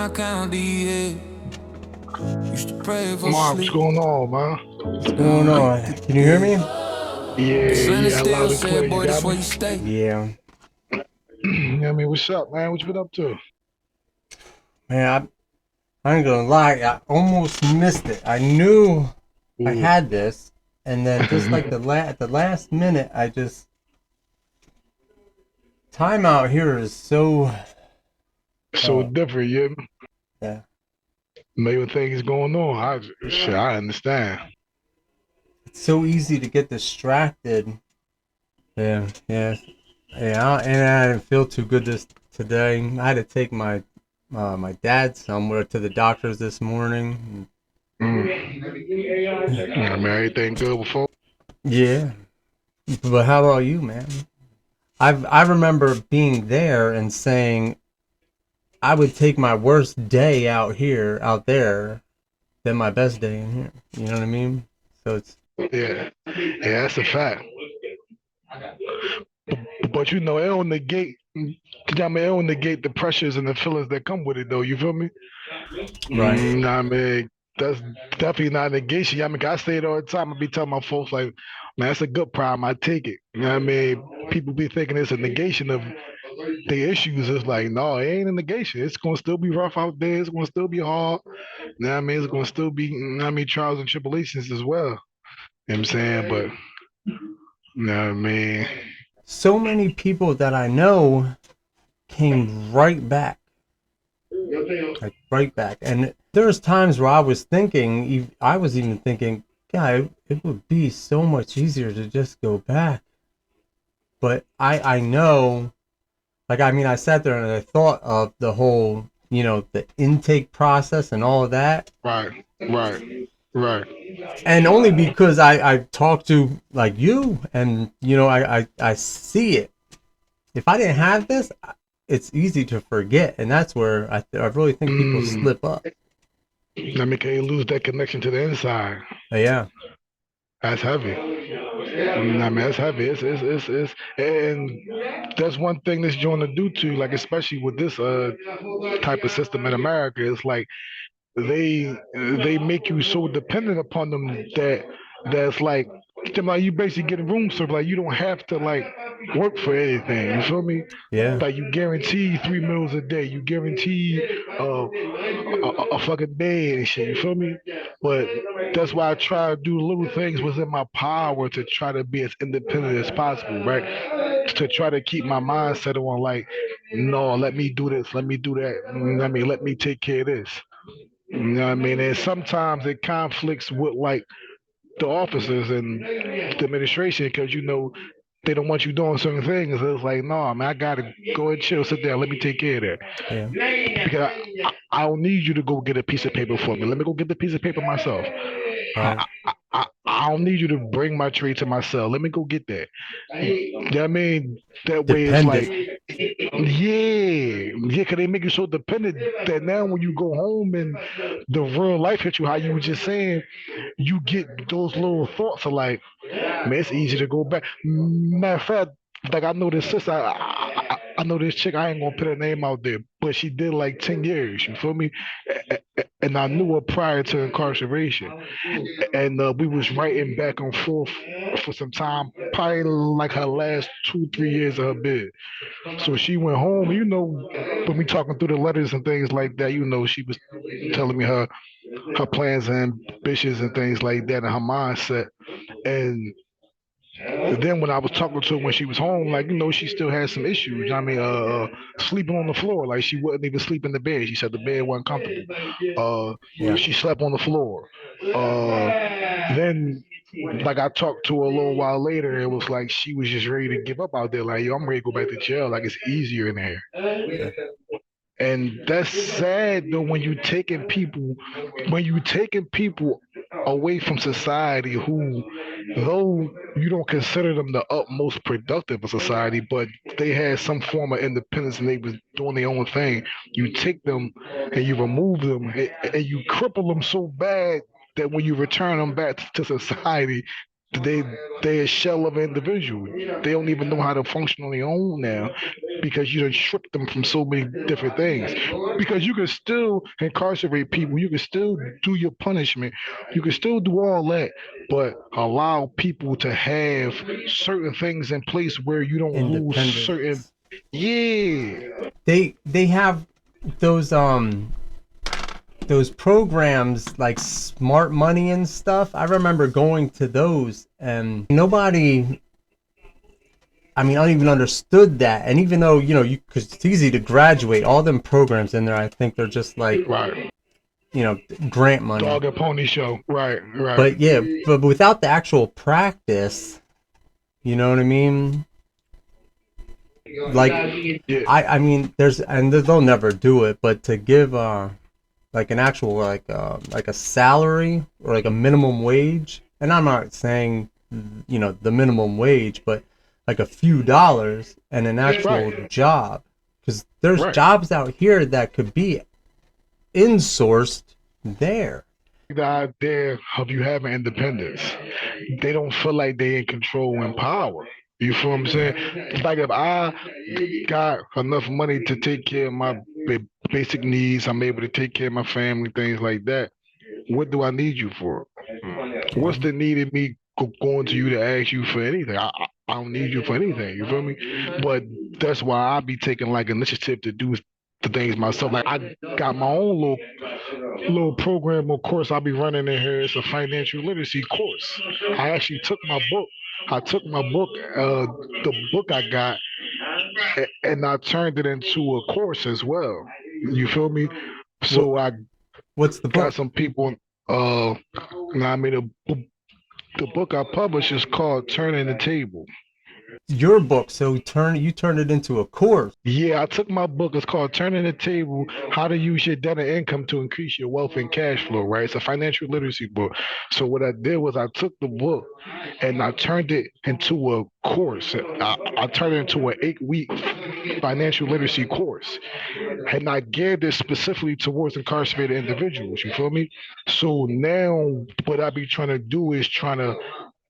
I count the years. Used to pray for Mark, what's sleep. going on, man? What's Now going I wake on? the Can you hear dead. me? The Yeah, sun is yeah, still loud and clear. said, You boy, got this where me? you stay. Yeah. I mean, what's up, man? What you been up to? Man, I ain't gonna lie, I almost missed it. I knew I Ooh. had this, and then just like at the last minute, I just time out here is so So uh, different, yeah. yeah, Maybe things going on. I understand. it's so easy to get distracted. Yeah, yeah, yeah. And I didn't feel too good this today. I had to take my dad somewhere to the doctors this morning. I mean, everything good before? Yeah, but how about you, man? I remember being there and saying I would take my worst day out there than my best day in here. You know what I mean? So it's Yeah, yeah, that's a fact. But you know, it don't negate. I mean, it don't negate the pressures and the feelings that come with it, though. You feel me? right. I mean, that's definitely not a negation. I mean, I say it all the time. I be telling my folks like, man, that's a good problem. I take it. You know what I mean? People be thinking it's a negation of the issues. It's like, no, it ain't a negation. It's gonna still be rough out there. It's gonna still be hard. You know what I mean? It's gonna still be, you know what I mean, trials and tribulations as well. You know what I'm saying? But you know what I mean? So many people that I know came right back, like right back. And there's times where I was even thinking, yeah, it would be so much easier to just go back. But I know, like, I mean, I sat there and I thought of the whole, the intake process and all of that. Right, right, right. And only because I talk to like you and, I see it. If I didn't have this, it's easy to forget. And that's where I really think people Mm. slip up. I mean, can you lose that connection to the inside? But yeah, That's heavy. I mean, that's heavy. And that's one thing this joint to do too. Like, especially with this type of system in America, it's like they make you so dependent upon them that's like you basically getting room service. Like you don't have to like work for anything. You feel me? yeah, Like you guarantee 3 meals a day. You guarantee a fucking day and shit. You feel me? But that's why I try to do little things within my power to try to be as independent as possible, right? To try to keep my mindset on like, no, let me do this, let me do that. I mean, let me take care of this. You know what I mean? And sometimes it conflicts with like the officers and the administration because they don't want you doing certain things. It's like, no, man, I gotta go and chill, sit down, let me take care of that. yeah, Because I don't need you to go get a piece of paper for me. Let me go get the piece of paper myself. right. I don't need you to bring my tray to my cell. Let me go get that. You know what I mean? That way it's like, Dependent. yeah, yeah, because they make you so dependent that now when you go home and the real life hits you, how you were just saying, you get those little thoughts of like, man, it's easy to go back. Matter of fact, like I know this sister, I know this chick. I ain't gonna put her name out there, but she did like 10 years. You feel me? And I knew her prior to incarceration, and we was writing back and forth for some time. Probably like her last 2, 3 years of her bid. So she went home. When we talking through the letters and things like that, she was telling me her plans and ambitions and things like that, and her mindset. And then when I was talking to her when she was home, like she still had some issues. I mean, sleeping on the floor, like she wouldn't even sleep in the bed. She said the bed wasn't comfortable. Yeah, She slept on the floor. Then, like I talked to her a little while later, it was like she was just ready to give up out there. Like, yo, I'm ready to go back to jail. Like it's easier in there. yeah. And that's sad though when you taking people away from society who though you don't consider them the utmost productive of society, but they had some form of independence and they was doing their own thing. You take them and you remove them and you cripple them so bad that when you return them back to society, they they a shell of an individual. They don't even know how to function on their own now because you done stripped them from so many different things. Because you can still incarcerate people, you can still do your punishment, you can still do all that, but allow people to have certain things in place where you don't lose certain. Independence. Yeah, They have those those programs like smart money and stuff. I remember going to those and nobody, I mean, I don't even understood that. And even though, you know, you, cause it's easy to graduate, all them programs in there, I think they're just like, right. you know, grant money. Dog and pony show. Right, right. But yeah, but without the actual practice, you know what I mean? Like, Yeah, I mean, there's, and they'll never do it, but to give, like an actual, like a salary or like a minimum wage, and I'm not saying, you know, the minimum wage, but like a few dollars and an actual right, job. Because there's right. jobs out here that could be insourced there. The idea of you having independence. They don't feel like they in control and power. You feel what I'm saying? It's like if I got enough money to take care of my basic needs, I'm able to take care of my family, things like that. What do I need you for? What's Um, the need in me going to you to ask you for anything? I don't need you for anything. You feel me? But that's why I be taking like initiative to do the things myself. Like I got my own little program or course I'll be running in here. It's a financial literacy course. I actually took my book. I took my book, the book I got, and I turned it into a course as well. You feel me? what So I what's the got book? some people. I mean, the book I published is called "Turning the Table." Your book. So you turn it into a course. Yeah, I took my book. It's called Turning the Table: How to Use Your Debt and Income to Increase Your Wealth and Cash Flow, right? It's a financial literacy book. So what I did was I took the book and I turned it into a course. I turned it into an 8 week financial literacy course. And I geared this specifically towards incarcerated individuals. You feel me? So now what I be trying to do is trying to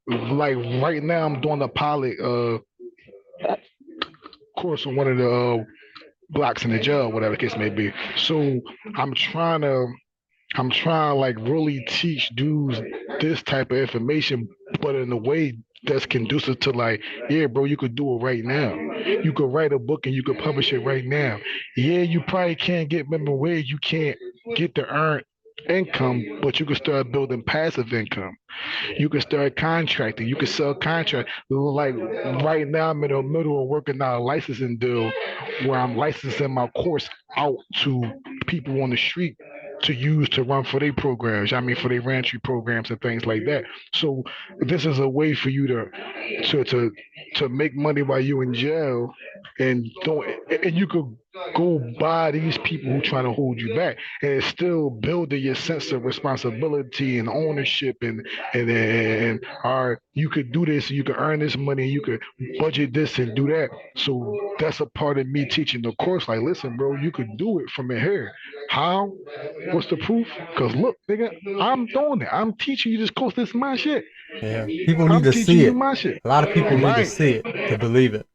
like right now I'm doing a pilot course on one of the blocks in the jail, whatever the case may be. So I'm trying to I'm trying to like really teach dudes this type of information, but in a way that's conducive to like, yeah, bro, you could do it right now. You could write a book and you could publish it right now. Yeah, you probably can't get minimum wage, you can't get the earned income, but you can start building passive income. You can start contracting. You can sell contract. Like right now, I'm in the middle of working out a licensing deal where I'm licensing my course out to people on the street to use to run for their programs. I mean, for their ranching programs and things like that. So this is a way for you to to to make money while you're in jail, and don't and you could go by these people who trying to hold you back, and it's still building your sense of responsibility and ownership and all right, you could do this, you could earn this money, you could budget this and do that. So that's a part of me teaching the course. Like, listen, bro, you could do it from here. How? What's the proof? Cause look, nigga, I'm doing it. I'm teaching you this course. This is my shit. Yeah. People need I'm to teaching see you it. my shit. A lot of people need to Right. see it to believe it.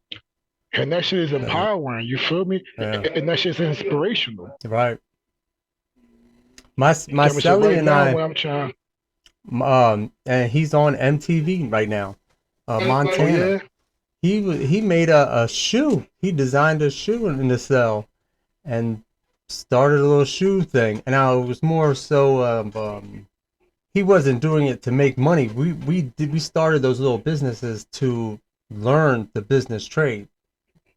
And that shit is Yeah. empowering. You feel me? Yeah. And that shit's inspirational. Right. My Tell me, so Sally right and now, I, where I'm trying. and he's on MTV right now, Oh Montana. yeah. He made a shoe. He designed a shoe in the cell and started a little shoe thing. And now it was more so he wasn't doing it to make money. We started those little businesses to learn the business trade.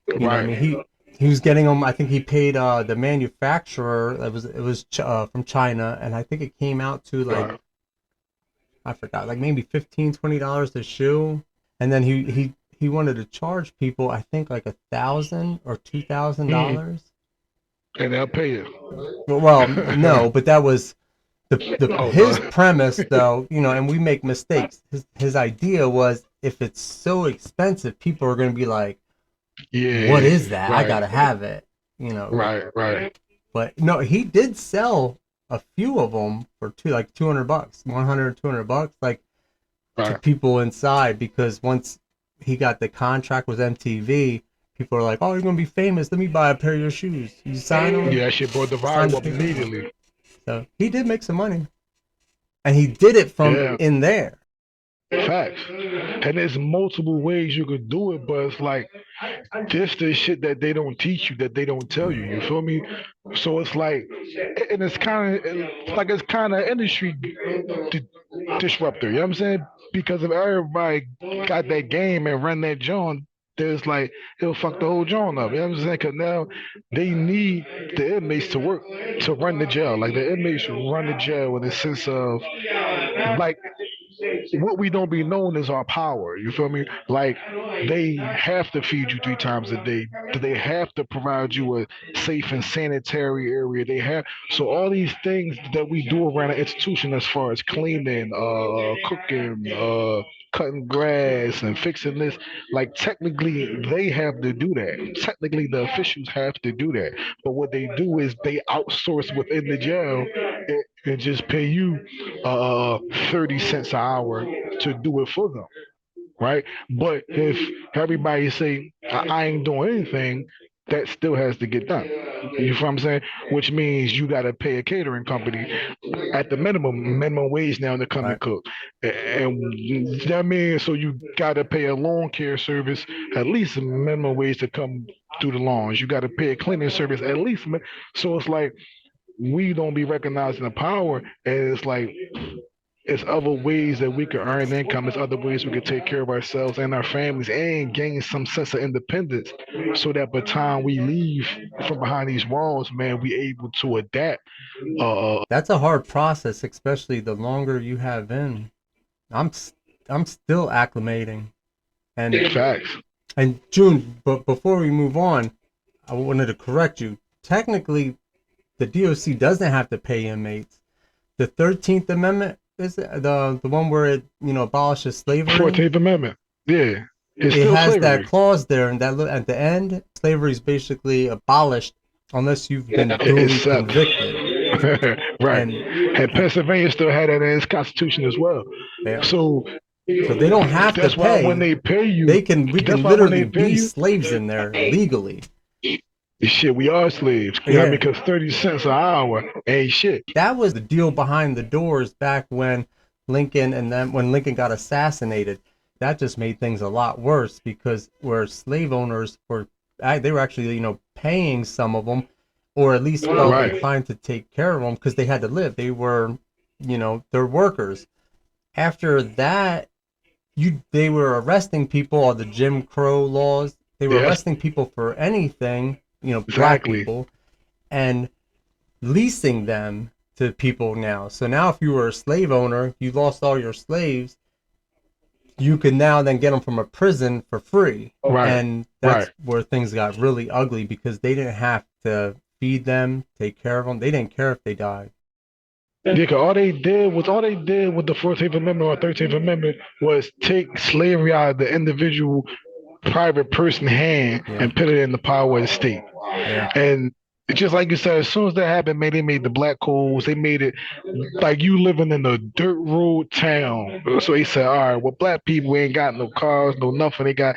You know, what I mean, Right. he was getting them. I think he paid the manufacturer. It was from China, and I think it came out to like Right. I forgot, like maybe $15-20 a shoe. And then he wanted to charge people, I think like $1,000 or two thousand Mm. dollars. And they'll pay you. Well, no, but that was the Oh his no. premise though, you know, and we make mistakes. His idea was if it's so expensive, people are gonna be like, what Yeah. is that? I Right. gotta have it, you know. Right. Right. But no, he did sell a few of them for $200, 100, $200. Like to Right. people inside, because once he got the contract with MTV, people are like, "Oh, you're gonna be famous. Let me buy a pair of your shoes." You sign them, Yeah, that shit brought the sign value the up paper. immediately. So he did make some money, and he did it from Yeah. in there. Facts. And there's multiple ways you could do it, but it's like this the shit that they don't teach you, that they don't tell you. You feel me? So it's like, and it's kind of industry disruptor. You know what I'm saying? Because if everybody got that game and run that joint, there's like it'll fuck the whole joint up. You know what I'm saying? Because now they need the inmates to work to run the jail. Like the inmates run the jail in the sense of like what we don't be known is our power. You feel me? Like they have to feed you 3 times a day. They have to provide you a safe and sanitary area. They have so all these things that we do around the institution, as far as cleaning, cooking, cutting grass, and fixing this. Like technically, they have to do that. Technically, the officials have to do that. But what they do is they outsource within the jail and just pay you 30 cents an hour to do it for them, right? But if everybody say I ain't doing anything, that still has to get done. You feel what I'm saying? Which means you got to pay a catering company at the minimum wage now to come and Right. cook, and that means so you got to pay a lawn care service at least a minimum wage to come do the lawns. You got to pay a cleaning service at least. So it's like we don't be recognizing the power, and it's like it's other ways that we could earn income. It's other ways we could take care of ourselves and our families and gain some sense of independence, so that by the time we leave from behind these walls, man, we able to adapt. That's a hard process, especially the longer you have in. I'm s- I'm still acclimating, and Facts. June. But before we move on, I wanted to correct you. Technically, the DOC doesn't have to pay inmates. The 13th Amendment is the one where it abolishes slavery. 14th Amendment. Yeah, it's It still has that slavery. clause there, and that at the end, slavery is basically abolished unless you've been duly Itself. convicted. Right. And And Pennsylvania still had that in its constitution as well. yeah, So so they don't have to that's why when pay. they pay you, They can we that's can why when literally they pay be you, slaves in there legally. shit, we are slaves. You know what I mean? Yeah. Because 30 cents an hour ain't shit. That was the deal behind the doors back when Lincoln, and then when Lincoln got assassinated. That just made things a lot worse, because where slave owners were, they were actually paying some of them, or at least felt Right. inclined to take care of them because they had to live. They were, they're workers. After that, they were arresting people, all the Jim Crow laws. They were Yes, arresting people for anything, black exactly. people, and leasing them to people now. So now if you were a slave owner, you lost all your slaves, you can now then get them from a prison for free. Right. And Right. that's where things got really ugly, because they didn't have to feed them, take care of them. They didn't care if they died. Yeah, 'cause all they did with the 14th Amendment or 13th Amendment was take slavery out of the individual private person hand Yeah. and put it in the power of the state. Yeah. And it's just like you said, as soon as that happened, man, they made the black codes. They made it like you living in a dirt road town. So he said, all right, well, black people ain't got no cars, no nothing. They got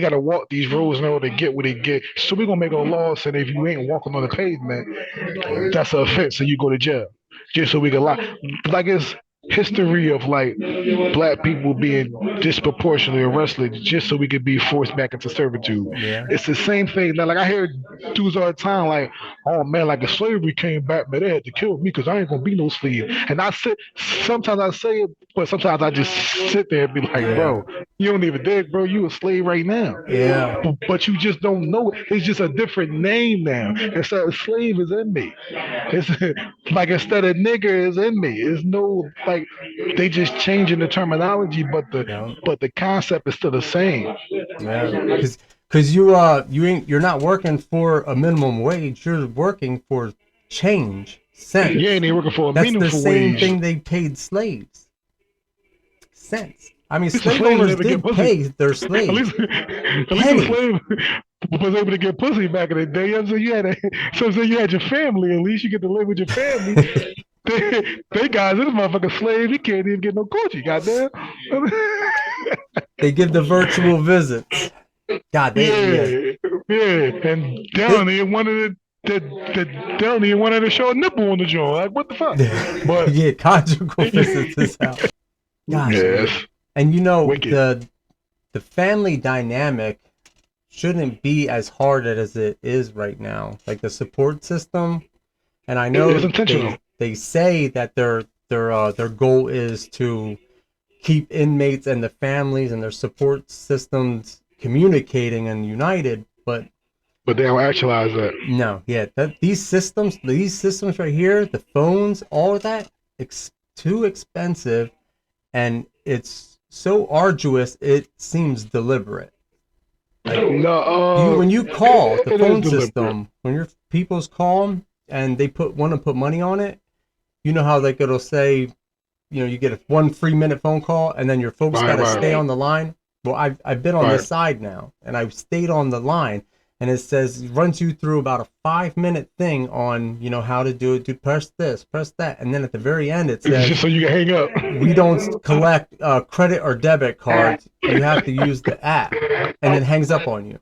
to walk these roads in order to get what they get. So we're gonna make a law saying if you ain't walking on the pavement, that's an offense, and you go to jail. Just so we can lie. Like it's history of like black people being disproportionately arrested just so we could be forced back into servitude. Yeah. It's the same thing. Now, like I hear dudes all the time, like, "Oh man, like if slavery came back, man, they had to kill me because I ain't gonna be no slave." And sometimes I say it, but sometimes I just sit there and be like, Yeah. "Bro, you don't even dig, bro. You a slave right now." Yeah. But you just don't know it. It's just a different name now. Instead of slave is inmate. It's like instead of nigger is inmate. It's no like they just changing the terminology, Yeah. but the concept is still the same. Yeah. Because you're not working for a minimum wage. You're working for change, You cents. ain't even working for a That's the meaningful same wage. thing they paid slaves. Cents. I mean, At least the slave slave was owners able to get did pussy. pay their At slaves least the pennies. slave was able to get pussy back in the day. You know what I'm saying? So you had you had your family. At least you get to live with your family. they guys, this motherfucker slave. He can't even get no Gucci. Goddamn. They give the virtual visits. God, yeah. Yeah, yeah. And This, down there wanted down there wanted to show a nipple on the joint. Like what the fuck? But yeah, conjugal visits is out. Gosh, yes, and wicked. the family dynamic shouldn't be as hard as it is right now. Like the support system, and I It's know intentional. they say that their goal is to keep inmates and the families and their support systems communicating and united, but But they don't actualize that. no, yeah, these systems right here, the phones, all of that, too expensive, and it's so arduous. It seems deliberate. Like No, when you call the it is phone deliberate. system, when your people's call and they want to put money on it, you know how like it'll say, you get a 1 free minute phone call, and then your folks got Right, to stay right, on the line. Well, I've been on this right. side now, and I've stayed on the line, and it says runs you through about a 5 minute thing on how to do it. Do press this, press that, and then at the very end it It's just says so you can hang up. we don't collect credit or debit cards. You have to use the app, and then hangs up on you.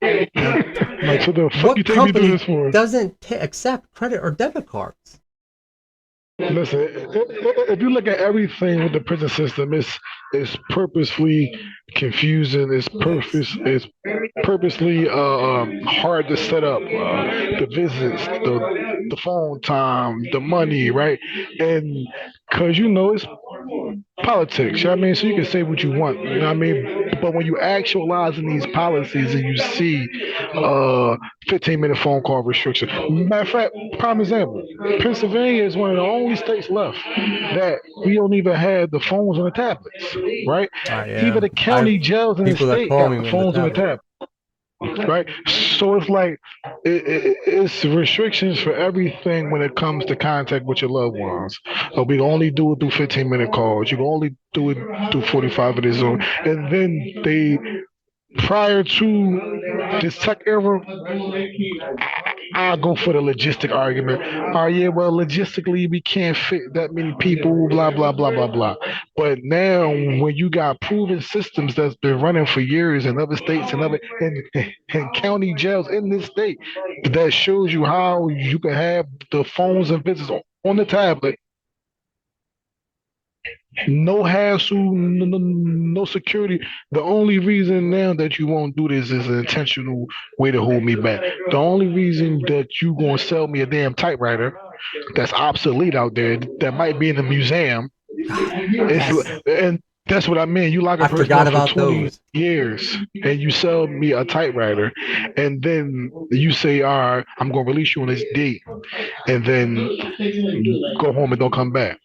And I'm like, So the fuck you what take me through company this for? doesn't accept credit or debit cards? Listen, if you look at everything with the prison system, it's purposefully confusing. It's purposely hard to set up. The visits, the phone time, the money, right? And because it's politics. You know what I mean? So you can say what you want. You know what I mean? But when you actualize in these policies and you see 15-minute phone call restriction. Matter of fact, prime example, Pennsylvania is one of the only states left that we don't even have the phones on the tablets, right? Yeah, Even the I have county jails in the people that state call got me the on the phones on the tablet. tablet, right? So it's like it's restrictions for everything when it comes to contact with your loved ones. So we can only do it through 15-minute calls. You can only do it through 45 minute Zoom, and then they prior to this tech era, I'll go for the logistic argument. Oh yeah, well logistically we can't fit that many people, blah blah blah blah blah. But now when you got proven systems that's been running for years in other states and county jails in this state, that shows you how you can have the phones and visits on the tablet. No hassle, no security. The only reason now that you won't do this is an intentional way to hold me back. The only reason that you gonna sell me a damn typewriter that's obsolete out there that might be in a museum is Yes, and that's what I mean. You lock a I person forgot up for about 20 those. years and you sell me a typewriter and then you say, all right, I'm gonna release you on this date and then go home and don't come back.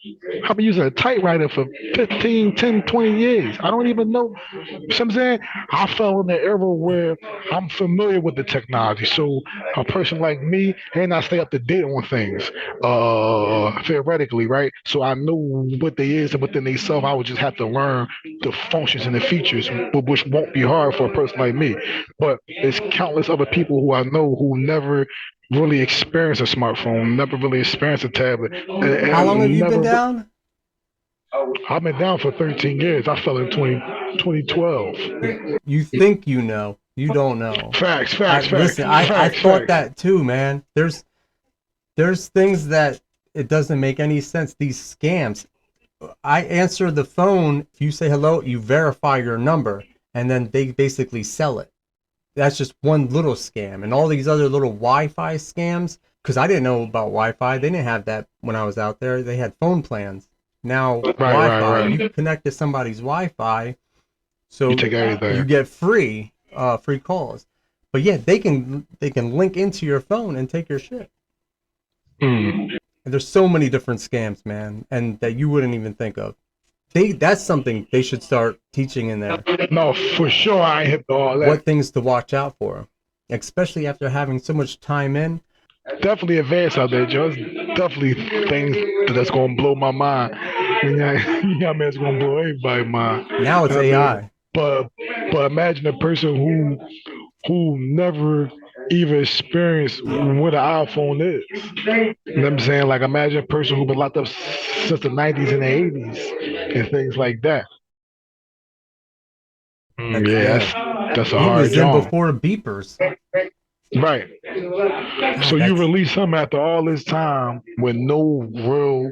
I've been using a typewriter for 15, 10, 20 years. I don't even know. You know what I'm saying? I fell in the era where I'm familiar with the technology. So a person like me, and I stay up to date on things, theoretically, right? So I know what they is and within themselves. I would just have to learn the functions and the features, which won't be hard for a person like me. But there's countless other people who I know who never really experienced a smartphone, never really experienced a tablet, How long have and you been never. down? I've been down for 13 years. I fell in 2012. Yeah, you think you know, you don't know. Facts, I facts, facts, listen. I facts, thought facts. that too, man. There's things that it doesn't make any sense. These scams. I answer the phone. If you say hello, you verify your number, and then they basically sell it. That's just one little scam, and all these other little Wi-Fi scams. Because I didn't know about Wi-Fi. They didn't have that when I was out there. They had phone plans. Now Right, right, Wi-Fi, you right. connect to somebody's Wi-Fi, You so take you everything. get free calls. But yeah, they can link into your phone and take your shit. Mm. And there's so many different scams, man, and that you wouldn't even think of. That's something they should start teaching in there. No, for sure I ain't hip to all that. What things to watch out for, especially after having so much time in. Definitely advanced out there, Joe. It's definitely things that's gonna blow my mind. And yeah, I mean, it's gonna blow everybody's mind. You Now it's know what I mean? AI. But but imagine a person who never even experience what an iPhone is. You know what I'm saying? Like, imagine a person who been locked up since the 90s and the 80s and things like that. That's Yeah, yeah. that's a He hard was in job. before beepers. Right. So God, you that's release him after all this time with no real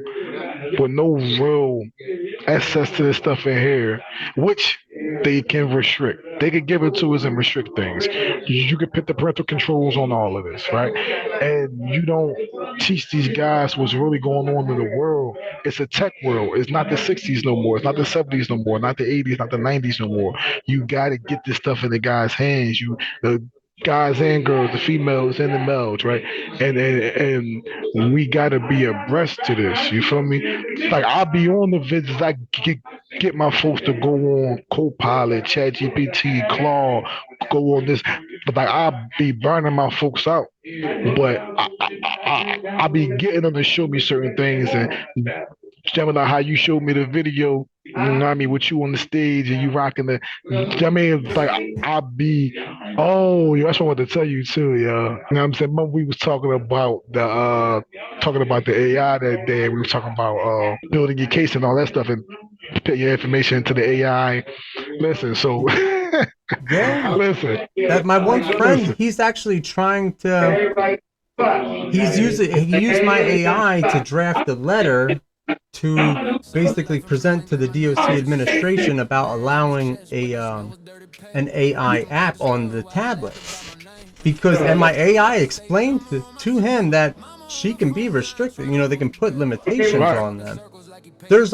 access to this stuff in here, which they can restrict. They could give it to us and restrict things. You could put the parental controls on all of this, right? And you don't teach these guys what's really going on in the world. It's a tech world. It's not the 60s no more. It's not the 70s no more. Not the 80s, not the 90s no more. You got to get this stuff in the guys' hands. The guys and girls, the females and the males, right? And we gotta be abreast to this. You feel me? Like, I'll be on the visits. I get my folks to go on Copilot, ChatGPT, Claude, go on this, but like, I'll be burning my folks out. But I be getting them to show me certain things, and Gemini, how you showed me the video, you know what I mean, with you on the stage and you rocking the, I mean, like, I'll be, oh, yeah, that's what I wanted to tell you too, yeah. You know what I'm saying? Remember we was talking about the AI that day. We was talking about building your case and all that stuff and put your information into the AI. Listen, so yeah. listen, That my one friend, listen. he's actually trying to. He used my AI to draft a letter to basically present to the DOC administration about allowing an AI app on the tablets. Because and my AI explained to him that she can be restricted. You know, they can put limitations Right. on them. There's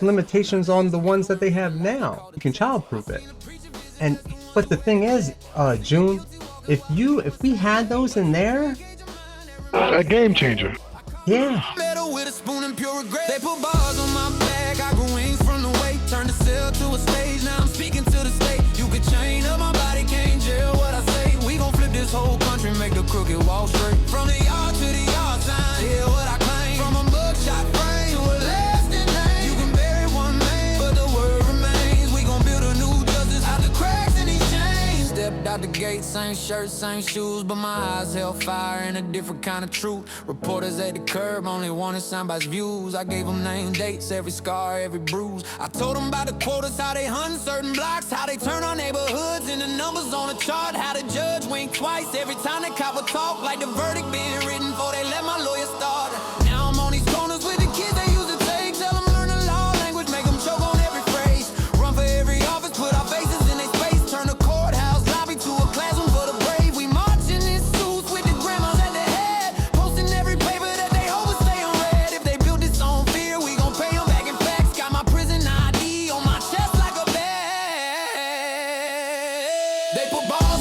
limitations on the ones that they have now. You can childproof it. And but the thing is, June, if we had those in there, A game changer. yeah, Metal with a spoon and pure regret. They put bars on my back. I grew wings from the weight. Turned the cell to a stage. Now I'm speaking to the state. You could chain up my body, can't jail what I say. We gon' flip this whole country, make the crooked wall straight. From the yard to the yard sign. Hear what I claim. From a mugshot frame to a lasting name. You can bury one man, but the word remains. We gon' build a new justice out the cracks in these chains. Stepped out the gate, same shirt, same shoes, but my eyes held fire and a different kind of truth. Reporters at the curb only wanted somebody's views. I gave them name, dates, every scar, every bruise. I told them about the quotas, how they hunt certain blocks, how they turn our neighborhoods into numbers on a chart, how the judge winked twice every time the cop would talk, like the verdict being written before they let my lawyer start. Now I'm on these corners with the kids they used to take. Tell them learn the law language, make them choke on every phrase. Run for every office, put our faces in their space. Turn the courthouse lobby to a classroom for the brave. We marching in suits with the grandmas at the head, posting every paper that they hope will stay unread. If they build this on fear, we gon' pay them back in facts. Got my prison ID on my chest like a badge. They put bars